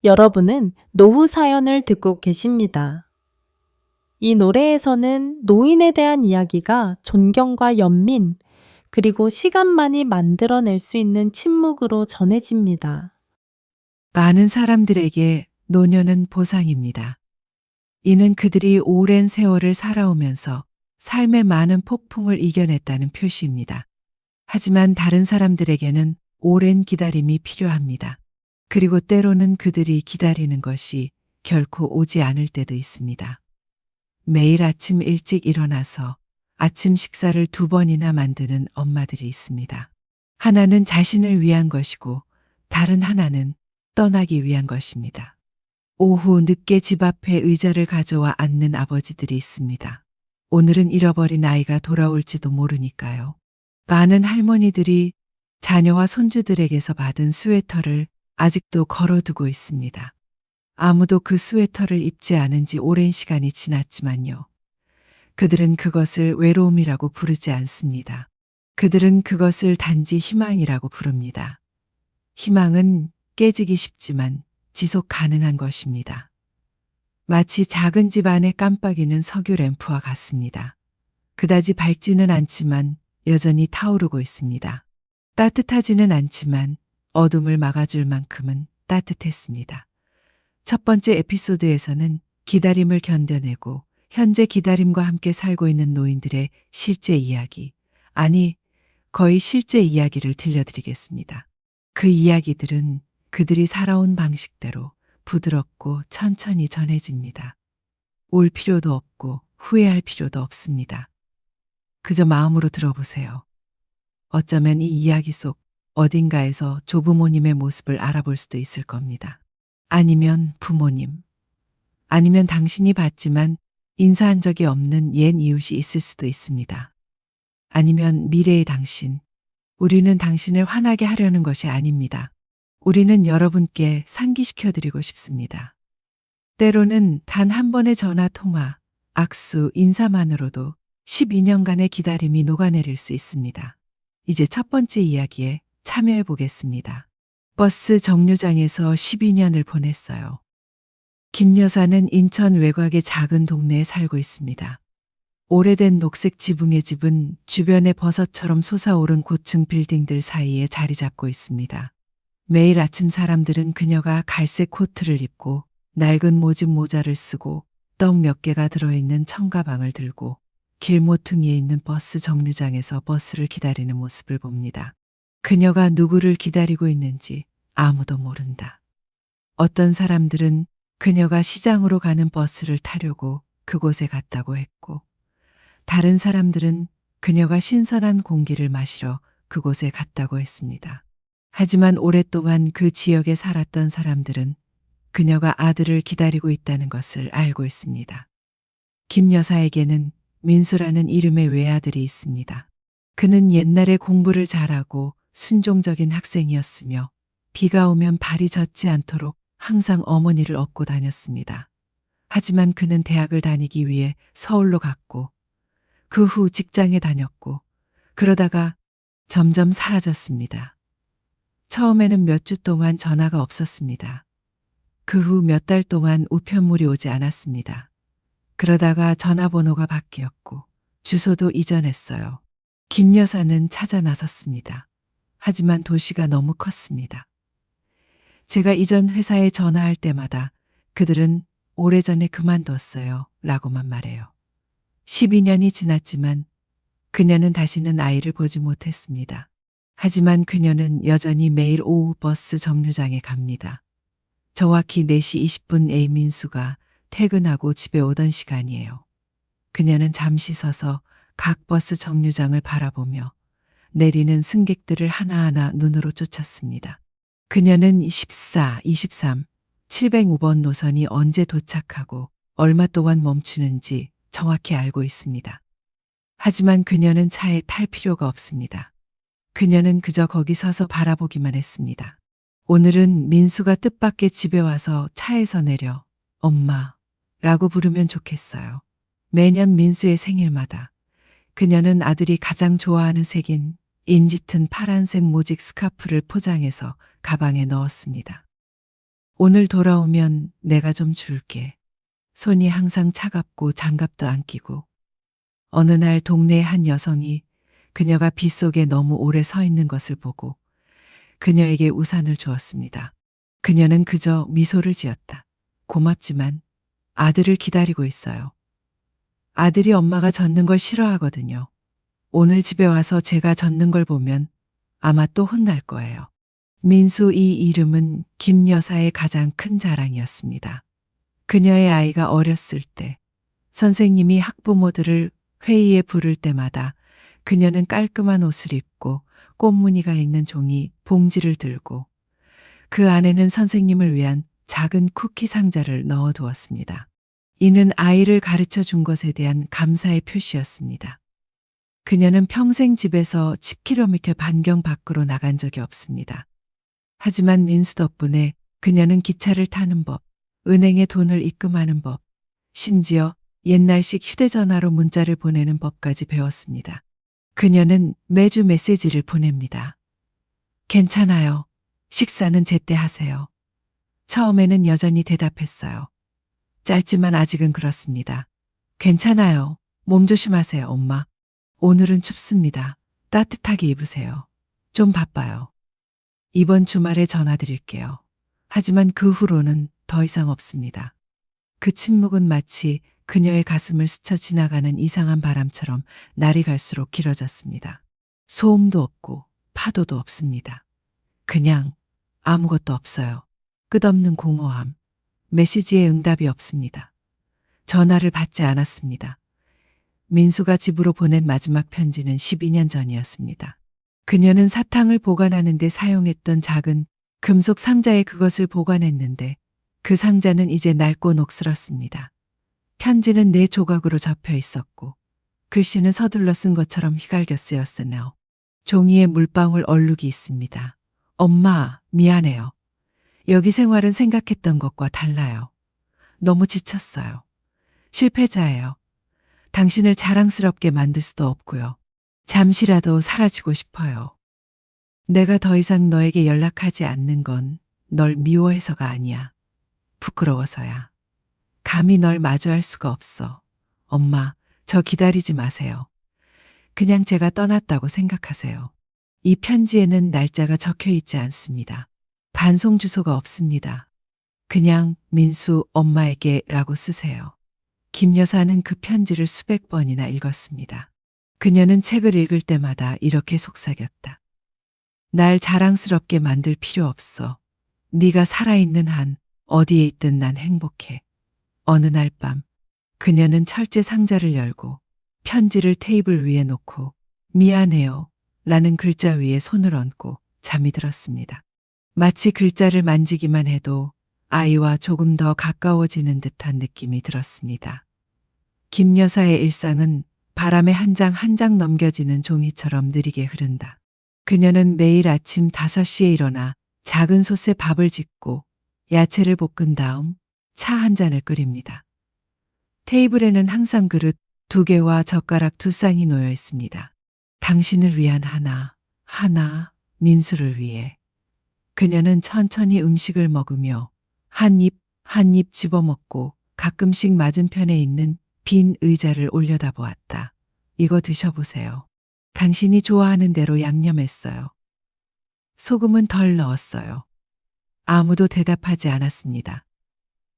여러분은 노후 사연을 듣고 계십니다. 이 노래에서는 노인에 대한 이야기가 존경과 연민, 그리고 시간만이 만들어낼 수 있는 침묵으로 전해집니다. 많은 사람들에게 노년은 보상입니다. 이는 그들이 오랜 세월을 살아오면서 삶의 많은 폭풍을 이겨냈다는 표시입니다. 하지만 다른 사람들에게는 오랜 기다림이 필요합니다. 그리고 때로는 그들이 기다리는 것이 결코 오지 않을 때도 있습니다. 매일 아침 일찍 일어나서 아침 식사를 2번이나 만드는 엄마들이 있습니다. 하나는 자신을 위한 것이고 다른 하나는 떠나기 위한 것입니다. 오후 늦게 집 앞에 의자를 가져와 앉는 아버지들이 있습니다. 오늘은 잃어버린 아이가 돌아올지도 모르니까요. 많은 할머니들이 자녀와 손주들에게서 받은 스웨터를 아직도 걸어두고 있습니다. 아무도 그 스웨터를 입지 않은 지 오랜 시간이 지났지만요. 그들은 그것을 외로움이라고 부르지 않습니다. 그들은 그것을 단지 희망이라고 부릅니다. 희망은 깨지기 쉽지만 지속 가능한 것입니다. 마치 작은 집 안의 깜빡이는 석유 램프와 같습니다. 그다지 밝지는 않지만 여전히 타오르고 있습니다. 따뜻하지는 않지만 어둠을 막아줄 만큼은 따뜻했습니다. 첫 번째 에피소드에서는 기다림을 견뎌내고 현재 기다림과 함께 살고 있는 노인들의 실제 이야기, 아니, 거의 실제 이야기를 들려드리겠습니다. 그 이야기들은 그들이 살아온 방식대로 부드럽고 천천히 전해집니다. 올 필요도 없고 후회할 필요도 없습니다. 그저 마음으로 들어보세요. 어쩌면 이 이야기 속 어딘가에서 조부모님의 모습을 알아볼 수도 있을 겁니다. 아니면 부모님, 아니면 당신이 봤지만 인사한 적이 없는 옛 이웃이 있을 수도 있습니다. 아니면 미래의 당신, 우리는 당신을 화나게 하려는 것이 아닙니다. 우리는 여러분께 상기시켜드리고 싶습니다. 때로는 단 한 번의 전화 통화, 악수, 인사만으로도 12년간의 기다림이 녹아내릴 수 있습니다. 이제 첫 번째 이야기에 참여해 보겠습니다. 버스 정류장에서 12년을 보냈어요. 김 여사는 인천 외곽의 작은 동네에 살고 있습니다. 오래된 녹색 지붕의 집은 주변에 버섯처럼 솟아오른 고층 빌딩들 사이에 자리 잡고 있습니다. 매일 아침 사람들은 그녀가 갈색 코트를 입고 낡은 모직 모자를 쓰고 떡 몇 개가 들어있는 청가방을 들고 길 모퉁이에 있는 버스 정류장에서 버스를 기다리는 모습을 봅니다. 그녀가 누구를 기다리고 있는지 아무도 모른다. 어떤 사람들은 그녀가 시장으로 가는 버스를 타려고 그곳에 갔다고 했고, 다른 사람들은 그녀가 신선한 공기를 마시러 그곳에 갔다고 했습니다. 하지만 오랫동안 그 지역에 살았던 사람들은 그녀가 아들을 기다리고 있다는 것을 알고 있습니다. 김 여사에게는 민수라는 이름의 외아들이 있습니다. 그는 옛날에 공부를 잘하고 순종적인 학생이었으며 비가 오면 발이 젖지 않도록 항상 어머니를 업고 다녔습니다. 하지만 그는 대학을 다니기 위해 서울로 갔고 그 후 직장에 다녔고 그러다가 점점 사라졌습니다. 처음에는 몇 주 동안 전화가 없었습니다. 그 후 몇 달 동안 우편물이 오지 않았습니다. 그러다가 전화번호가 바뀌었고 주소도 이전했어요. 김 여사는 찾아 나섰습니다. 하지만 도시가 너무 컸습니다. 제가 이전 회사에 전화할 때마다 그들은 오래전에 그만뒀어요 라고만 말해요. 12년이 지났지만 그녀는 다시는 아이를 보지 못했습니다. 하지만 그녀는 여전히 매일 오후 버스 정류장에 갑니다. 정확히 4시 20분 민수가 퇴근하고 집에 오던 시간이에요. 그녀는 잠시 서서 각 버스 정류장을 바라보며 내리는 승객들을 하나하나 눈으로 쫓았습니다. 그녀는 14, 23, 705번 노선이 언제 도착하고 얼마 동안 멈추는지 정확히 알고 있습니다. 하지만 그녀는 차에 탈 필요가 없습니다. 그녀는 그저 거기 서서 바라보기만 했습니다. 오늘은 민수가 뜻밖의 집에 와서 차에서 내려 엄마 라고 부르면 좋겠어요. 매년 민수의 생일마다 그녀는 아들이 가장 좋아하는 색인 인짙은 파란색 모직 스카프를 포장해서 가방에 넣었습니다. 오늘 돌아오면 내가 좀 줄게. 손이 항상 차갑고 장갑도 안 끼고. 어느 날 동네의 한 여성이 그녀가 빗속에 너무 오래 서 있는 것을 보고 그녀에게 우산을 주었습니다. 그녀는 그저 미소를 지었다. 고맙지만 아들을 기다리고 있어요. 아들이 엄마가 젖는 걸 싫어하거든요. 오늘 집에 와서 제가 젖는 걸 보면 아마 또 혼날 거예요. 민수, 이 이름은 김 여사의 가장 큰 자랑이었습니다. 그녀의 아이가 어렸을 때 선생님이 학부모들을 회의에 부를 때마다 그녀는 깔끔한 옷을 입고 꽃무늬가 있는 종이 봉지를 들고 그 안에는 선생님을 위한 작은 쿠키 상자를 넣어 두었습니다. 이는 아이를 가르쳐 준 것에 대한 감사의 표시였습니다. 그녀는 평생 집에서 10km 반경 밖으로 나간 적이 없습니다. 하지만 민수 덕분에 그녀는 기차를 타는 법, 은행에 돈을 입금하는 법, 심지어 옛날식 휴대전화로 문자를 보내는 법까지 배웠습니다. 그녀는 매주 메시지를 보냅니다. 괜찮아요. 식사는 제때 하세요. 처음에는 여전히 대답했어요. 짧지만 아직은 그렇습니다. 괜찮아요. 몸 조심하세요, 엄마. 오늘은 춥습니다. 따뜻하게 입으세요. 좀 바빠요. 이번 주말에 전화드릴게요. 하지만 그 후로는 더 이상 없습니다. 그 침묵은 마치 그녀의 가슴을 스쳐 지나가는 이상한 바람처럼 날이 갈수록 길어졌습니다. 소음도 없고 파도도 없습니다. 그냥 아무것도 없어요. 끝없는 공허함. 메시지에 응답이 없습니다. 전화를 받지 않았습니다. 민수가 집으로 보낸 마지막 편지는 12년 전이었습니다. 그녀는 사탕을 보관하는 데 사용했던 작은 금속 상자에 그것을 보관했는데 그 상자는 이제 낡고 녹슬었습니다. 편지는 4조각으로 접혀 있었고 글씨는 서둘러 쓴 것처럼 휘갈겨 쓰였으며 종이에 물방울 얼룩이 있습니다. 엄마, 미안해요. 여기 생활은 생각했던 것과 달라요. 너무 지쳤어요. 실패자예요. 당신을 자랑스럽게 만들 수도 없고요. 잠시라도 사라지고 싶어요. 내가 더 이상 너에게 연락하지 않는 건 널 미워해서가 아니야. 부끄러워서야. 감히 널 마주할 수가 없어. 엄마, 저 기다리지 마세요. 그냥 제가 떠났다고 생각하세요. 이 편지에는 날짜가 적혀 있지 않습니다. 반송 주소가 없습니다. 그냥 민수 엄마에게 라고 쓰세요. 김 여사는 그 편지를 수백 번이나 읽었습니다. 그녀는 책을 읽을 때마다 이렇게 속삭였다. 날 자랑스럽게 만들 필요 없어. 네가 살아있는 한 어디에 있든 난 행복해. 어느 날 밤 그녀는 철제 상자를 열고 편지를 테이블 위에 놓고 미안해요 라는 글자 위에 손을 얹고 잠이 들었습니다. 마치 글자를 만지기만 해도 아이와 조금 더 가까워지는 듯한 느낌이 들었습니다. 김 여사의 일상은 바람에 한 장 한 장 넘겨지는 종이처럼 느리게 흐른다. 그녀는 매일 아침 5시에 일어나 작은 솥에 밥을 짓고 야채를 볶은 다음 차 한 잔을 끓입니다. 테이블에는 항상 그릇 2개와 젓가락 2쌍이 놓여 있습니다. 당신을 위한 하나, 민수를 위해. 그녀는 천천히 음식을 먹으며 한 입 집어먹고 가끔씩 맞은편에 있는 빈 의자를 올려다보았다. 이거 드셔보세요. 당신이 좋아하는 대로 양념했어요. 소금은 덜 넣었어요. 아무도 대답하지 않았습니다.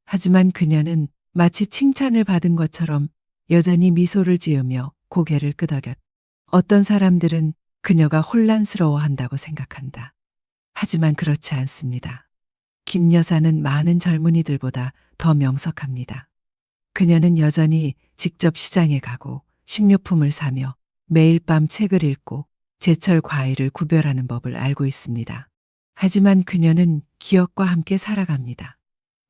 하지만 그녀는 마치 칭찬을 받은 것처럼 여전히 미소를 지으며 고개를 끄덕였다. 어떤 사람들은 그녀가 혼란스러워한다고 생각한다. 하지만 그렇지 않습니다. 김 여사는 많은 젊은이들보다 더 명석합니다. 그녀는 여전히 직접 시장에 가고 식료품을 사며 매일 밤 책을 읽고 제철 과일을 구별하는 법을 알고 있습니다. 하지만 그녀는 기억과 함께 살아갑니다.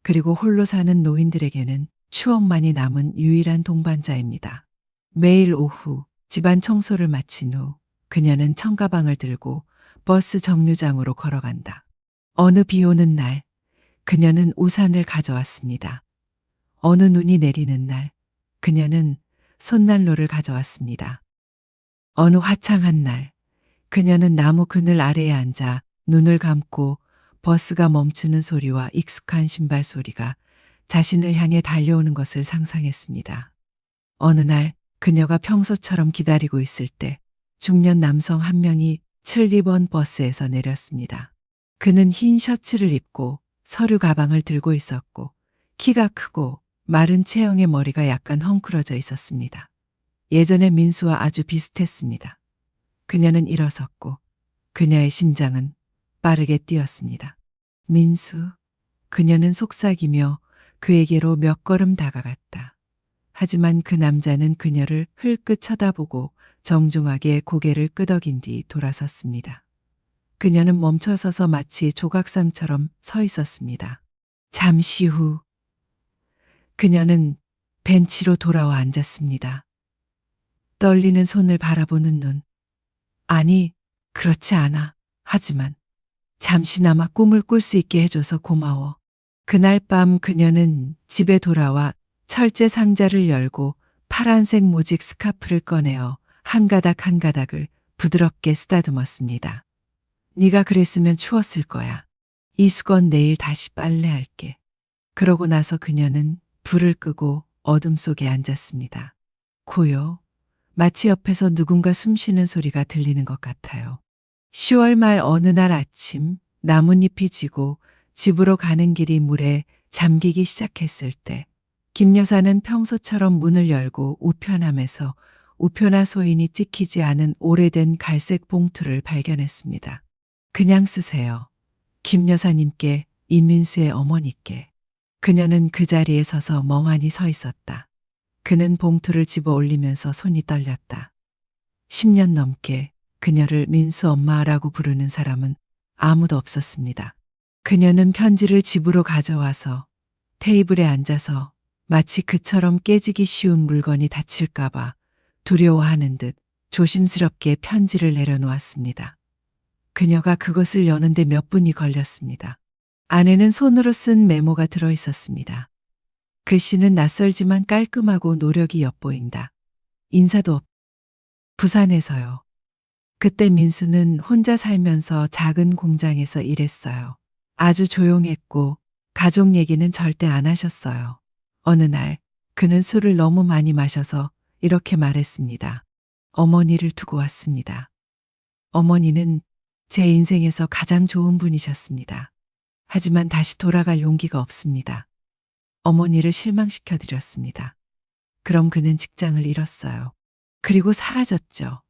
그리고 홀로 사는 노인들에게는 추억만이 남은 유일한 동반자입니다. 매일 오후 집안 청소를 마친 후 그녀는 청가방을 들고 버스 정류장으로 걸어간다. 어느 비 오는 날 그녀는 우산을 가져왔습니다. 어느 눈이 내리는 날 그녀는 손난로를 가져왔습니다. 어느 화창한 날 그녀는 나무 그늘 아래에 앉아 눈을 감고 버스가 멈추는 소리와 익숙한 신발 소리가 자신을 향해 달려오는 것을 상상했습니다. 어느 날 그녀가 평소처럼 기다리고 있을 때 중년 남성 한 명이 7, 2번 버스에서 내렸습니다. 그는 흰 셔츠를 입고 서류 가방을 들고 있었고 키가 크고 마른 체형의 머리가 약간 헝클어져 있었습니다. 예전의 민수와 아주 비슷했습니다. 그녀는 일어섰고 그녀의 심장은 빠르게 뛰었습니다. 민수, 그녀는 속삭이며 그에게로 몇 걸음 다가갔다. 하지만 그 남자는 그녀를 흘끗 쳐다보고 정중하게 고개를 끄덕인 뒤 돌아섰습니다. 그녀는 멈춰서서 마치 조각상처럼 서 있었습니다. 잠시 후 그녀는 벤치로 돌아와 앉았습니다. 떨리는 손을 바라보는 눈. 아니, 그렇지 않아. 하지만 잠시나마 꿈을 꿀 수 있게 해줘서 고마워. 그날 밤 그녀는 집에 돌아와 철제 상자를 열고 파란색 모직 스카프를 꺼내어 한 가닥 한 가닥을 부드럽게 쓰다듬었습니다. 네가 그랬으면 추웠을 거야. 이 수건 내일 다시 빨래할게. 그러고 나서 그녀는 불을 끄고 어둠 속에 앉았습니다. 고요. 마치 옆에서 누군가 숨쉬는 소리가 들리는 것 같아요. 10월 말 어느 날 아침 나뭇잎이 지고 집으로 가는 길이 물에 잠기기 시작했을 때 김 여사는 평소처럼 문을 열고 우편함에서 우표나 소인이 찍히지 않은 오래된 갈색 봉투를 발견했습니다. 그냥 쓰세요. 김 여사님께, 이민수의 어머니께. 그녀는 그 자리에 서서 멍하니 서 있었다. 그는 봉투를 집어 올리면서 손이 떨렸다. 10년 넘게 그녀를 민수 엄마라고 부르는 사람은 아무도 없었습니다. 그녀는 편지를 집으로 가져와서 테이블에 앉아서 마치 그처럼 깨지기 쉬운 물건이 다칠까봐 두려워하는 듯 조심스럽게 편지를 내려놓았습니다. 그녀가 그것을 여는데 몇 분이 걸렸습니다. 안에는 손으로 쓴 메모가 들어 있었습니다. 글씨는 낯설지만 깔끔하고 노력이 엿보인다. 인사도 없. 부산에서요. 그때 민수는 혼자 살면서 작은 공장에서 일했어요. 아주 조용했고 가족 얘기는 절대 안 하셨어요. 어느 날 그는 술을 너무 많이 마셔서 이렇게 말했습니다. 어머니를 두고 왔습니다. 어머니는 제 인생에서 가장 좋은 분이셨습니다. 하지만 다시 돌아갈 용기가 없습니다. 어머니를 실망시켜 드렸습니다. 그럼 그는 직장을 잃었어요. 그리고 사라졌죠.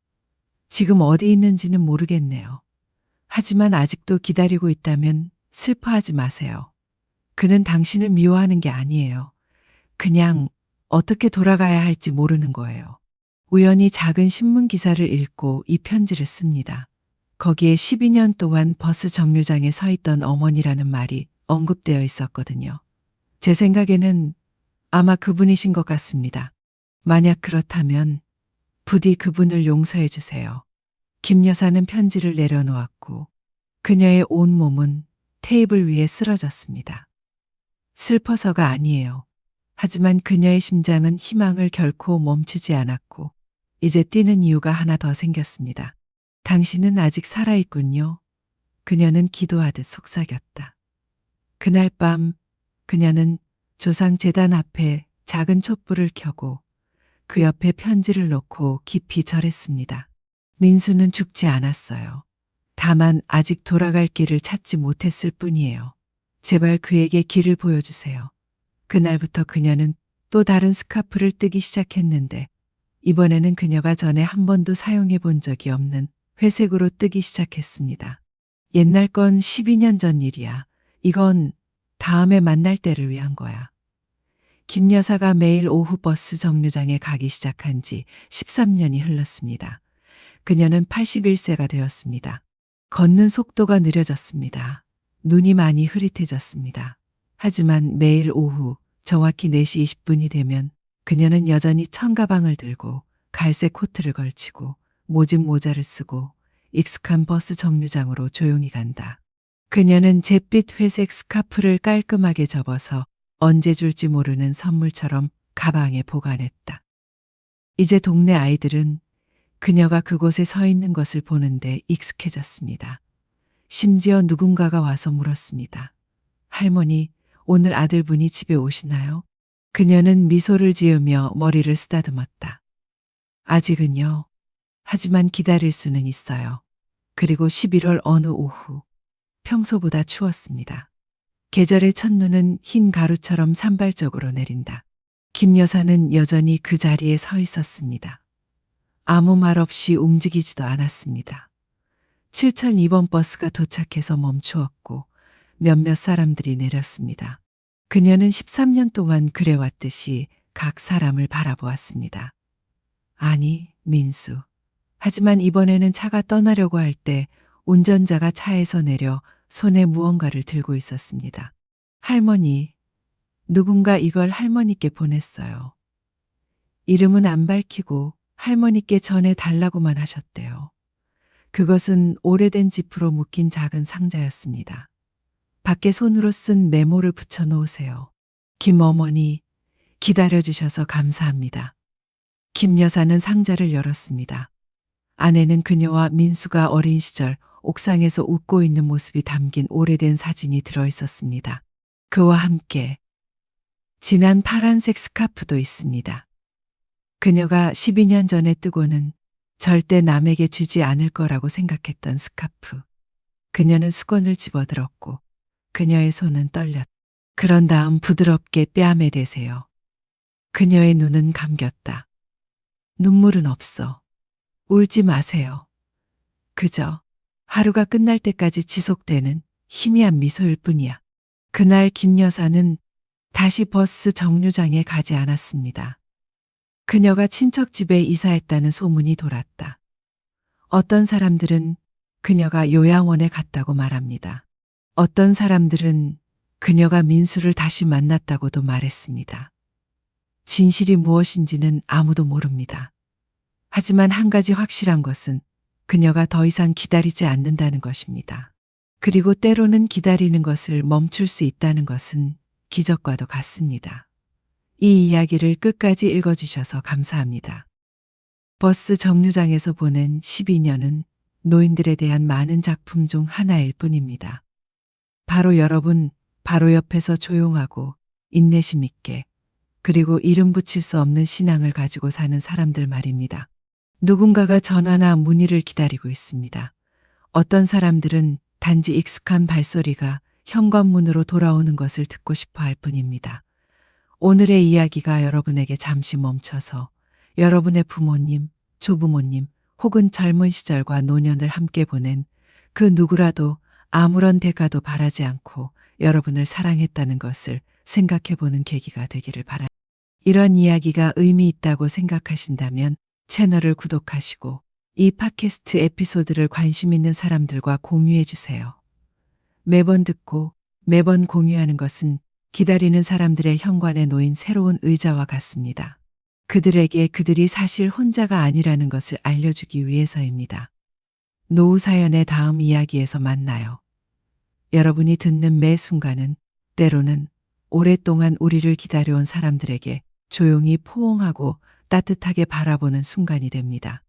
지금 어디 있는지는 모르겠네요. 하지만 아직도 기다리고 있다면 슬퍼하지 마세요. 그는 당신을 미워하는 게 아니에요. 그냥 어떻게 돌아가야 할지 모르는 거예요. 우연히 작은 신문 기사를 읽고 이 편지를 씁니다. 거기에 12년 동안 버스 정류장에 서 있던 어머니라는 말이 언급되어 있었거든요. 제 생각에는 아마 그분이신 것 같습니다. 만약 그렇다면 부디 그분을 용서해 주세요. 김 여사는 편지를 내려놓았고 그녀의 온몸은 테이블 위에 쓰러졌습니다. 슬퍼서가 아니에요. 하지만 그녀의 심장은 희망을 결코 멈추지 않았고 이제 뛰는 이유가 하나 더 생겼습니다. 당신은 아직 살아있군요. 그녀는 기도하듯 속삭였다. 그날 밤 그녀는 조상재단 앞에 작은 촛불을 켜고 그 옆에 편지를 놓고 깊이 절했습니다. 민수는 죽지 않았어요. 다만 아직 돌아갈 길을 찾지 못했을 뿐이에요. 제발 그에게 길을 보여주세요. 그날부터 그녀는 또 다른 스카프를 뜨기 시작했는데 이번에는 그녀가 전에 한 번도 사용해 본 적이 없는 회색으로 뜨기 시작했습니다. 옛날 건 12년 전 일이야. 이건 다음에 만날 때를 위한 거야. 김 여사가 매일 오후 버스 정류장에 가기 시작한 지 13년이 흘렀습니다. 그녀는 81세가 되었습니다. 걷는 속도가 느려졌습니다. 눈이 많이 흐릿해졌습니다. 하지만 매일 오후 정확히 4시 20분이 되면 그녀는 여전히 청가방을 들고 갈색 코트를 걸치고 모진 모자를 쓰고 익숙한 버스 정류장으로 조용히 간다. 그녀는 잿빛 회색 스카프를 깔끔하게 접어서 언제 줄지 모르는 선물처럼 가방에 보관했다. 이제 동네 아이들은 그녀가 그곳에 서 있는 것을 보는데 익숙해졌습니다. 심지어 누군가가 와서 물었습니다. 할머니, 오늘 아들분이 집에 오시나요? 그녀는 미소를 지으며 머리를 쓰다듬었다. 아직은요. 하지만 기다릴 수는 있어요. 그리고 11월 어느 오후, 평소보다 추웠습니다. 계절의 첫눈은 흰 가루처럼 산발적으로 내린다. 김 여사는 여전히 그 자리에 서 있었습니다. 아무 말 없이 움직이지도 않았습니다. 7002번 버스가 도착해서 멈추었고 몇몇 사람들이 내렸습니다. 그녀는 13년 동안 그래왔듯이 각 사람을 바라보았습니다. 아니, 민수. 하지만 이번에는 차가 떠나려고 할 때 운전자가 차에서 내려 손에 무언가를 들고 있었습니다. 할머니, 누군가 이걸 할머니께 보냈어요. 이름은 안 밝히고 할머니께 전해달라고만 하셨대요. 그것은 오래된 지프로 묶인 작은 상자였습니다. 밖에 손으로 쓴 메모를 붙여 놓으세요. 김 어머니, 기다려주셔서 감사합니다. 김 여사는 상자를 열었습니다. 안에는 그녀와 민수가 어린 시절 옥상에서 웃고 있는 모습이 담긴 오래된 사진이 들어 있었습니다. 그와 함께 진한 파란색 스카프도 있습니다. 그녀가 12년 전에 뜨고는 절대 남에게 주지 않을 거라고 생각했던 스카프. 그녀는 수건을 집어들었고 그녀의 손은 떨렸다. 그런 다음 부드럽게 뺨에 대세요. 그녀의 눈은 감겼다. 눈물은 없어. 울지 마세요. 그저 하루가 끝날 때까지 지속되는 희미한 미소일 뿐이야. 그날 김 여사는 다시 버스 정류장에 가지 않았습니다. 그녀가 친척 집에 이사했다는 소문이 돌았다. 어떤 사람들은 그녀가 요양원에 갔다고 말합니다. 어떤 사람들은 그녀가 민수를 다시 만났다고도 말했습니다. 진실이 무엇인지는 아무도 모릅니다. 하지만 한 가지 확실한 것은 그녀가 더 이상 기다리지 않는다는 것입니다. 그리고 때로는 기다리는 것을 멈출 수 있다는 것은 기적과도 같습니다. 이 이야기를 끝까지 읽어주셔서 감사합니다. 버스 정류장에서 보낸 12년은 노인들에 대한 많은 작품 중 하나일 뿐입니다. 바로 여러분, 바로 옆에서 조용하고 인내심 있게 그리고 이름 붙일 수 없는 신앙을 가지고 사는 사람들 말입니다. 누군가가 전화나 문의를 기다리고 있습니다. 어떤 사람들은 단지 익숙한 발소리가 현관문으로 돌아오는 것을 듣고 싶어 할 뿐입니다. 오늘의 이야기가 여러분에게 잠시 멈춰서 여러분의 부모님, 조부모님 혹은 젊은 시절과 노년을 함께 보낸 그 누구라도 아무런 대가도 바라지 않고 여러분을 사랑했다는 것을 생각해 보는 계기가 되기를 바랍니다. 이런 이야기가 의미 있다고 생각하신다면 채널을 구독하시고 이 팟캐스트 에피소드를 관심 있는 사람들과 공유해 주세요. 매번 듣고 매번 공유하는 것은 기다리는 사람들의 현관에 놓인 새로운 의자와 같습니다. 그들에게 그들이 사실 혼자가 아니라는 것을 알려주기 위해서입니다. 노후 사연의 다음 이야기에서 만나요. 여러분이 듣는 매 순간은 때로는 오랫동안 우리를 기다려온 사람들에게 조용히 포옹하고 따뜻하게 바라보는 순간이 됩니다.